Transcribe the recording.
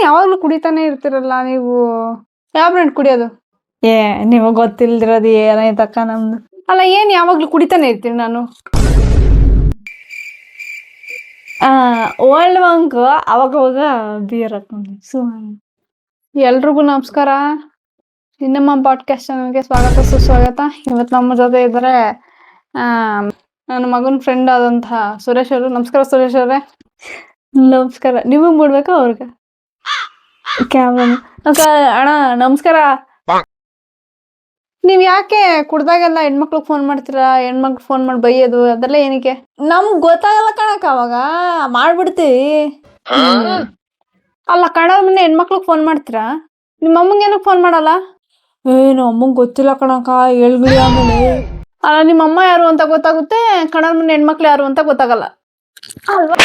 ಯಾವಾಗ್ಲೂ ಕುಡಿತಾನೆ ಇರ್ತಿರಲ್ಲ ನೀವು. ಯಾವ ಬ್ರ್ಯಾಂಡ್ ಕುಡಿಯೋದು? ನಿಮಗ್ ಗೊತ್ತಿಲ್ದಿರೋದು ಏನೈತಕ್ಕ ನಮ್ದು. ಅಲ್ಲ ಏನ್ ಯಾವಾಗ್ಲೂ ಕುಡಿತಾನೆ ಇರ್ತೀನಿ ನಾನು. ಓಲ್ಡ್ ಮಂಕ್ ಅವಾಗ ಬಿಯರ್ ಹಾಕೊಂಡು ಸುಮ್ಮನೆ. ಎಲ್ರಿಗೂ ನಮಸ್ಕಾರ. ಇನ್ನಮ್ಮ ಪಾಡ್ಕಾಸ್ಟ್ ಚಾನಲ್ಗೆ ಸ್ವಾಗತ ಸುಸ್ವಾಗತ. ಇವತ್ತು ನಮ್ಮ ಜೊತೆ ಇದ್ದಾರೆ ನನ್ನ ಮಗನ ಫ್ರೆಂಡ್ ಆದಂತಹ ಸುರೇಶ್ ಅವರು. ನಮಸ್ಕಾರ ಸುರೇಶ್ ಅವರೇ. ನಮಸ್ಕಾರ. ನಿಮಗ್ ಮಾಡ್ಬೇಕಾ ಅವ್ರಿಗೆ? ಕ್ಯಾಮ್ರಾ ಅಣ್ಣ ನಮಸ್ಕಾರ. ನೀವ್ ಯಾಕೆ ಕುಡ್ದಾಗೆಲ್ಲ ಹೆಣ್ಮಕ್ಳಿಗೆ ಫೋನ್ ಮಾಡ್ತೀರಾ? ಹೆಣ್ಮಕ್ಳು ಫೋನ್ ಮಾಡಿ ಬೈಯೋದು ಅದೆಲ್ಲ ಏನಕ್ಕೆ? ನಮ್ಗ್ ಗೊತ್ತಾಗಲ್ಲ ಕಣಕ್ಕ, ಅವಾಗ ಮಾಡ್ಬಿಡ್ತೀವಿ. ಅಲ್ಲ ಕನ್ನಡ ಮುಂದೆ ಹೆಣ್ಮಕ್ಳಿಗೆ ಫೋನ್ ಮಾಡ್ತೀರಾ? ನಿಮ್ಮ ಅಮ್ಮಂಗೆ ಏನಕ್ಕೆ ಫೋನ್ ಮಾಡಲ್ಲ? ನಮ್ಮ ಅಮ್ಮಂಗ್ ಗೊತ್ತಿಲ್ಲ ಕಣಕ್ಕ, ಹೇಳ್ಬಿಡಿ ಆಮೇಲೆ. ಅಲ್ಲ ನಿಮ್ಮ ಅಮ್ಮ ಯಾರು ಅಂತ ಗೊತ್ತಾಗುತ್ತೆ, ಕನ್ನಡ ಮುಂದೆ ಹೆಣ್ಮಕ್ಳು ಯಾರು ಅಂತ ಗೊತ್ತಾಗಲ್ಲ ಅಲ್ವಾ?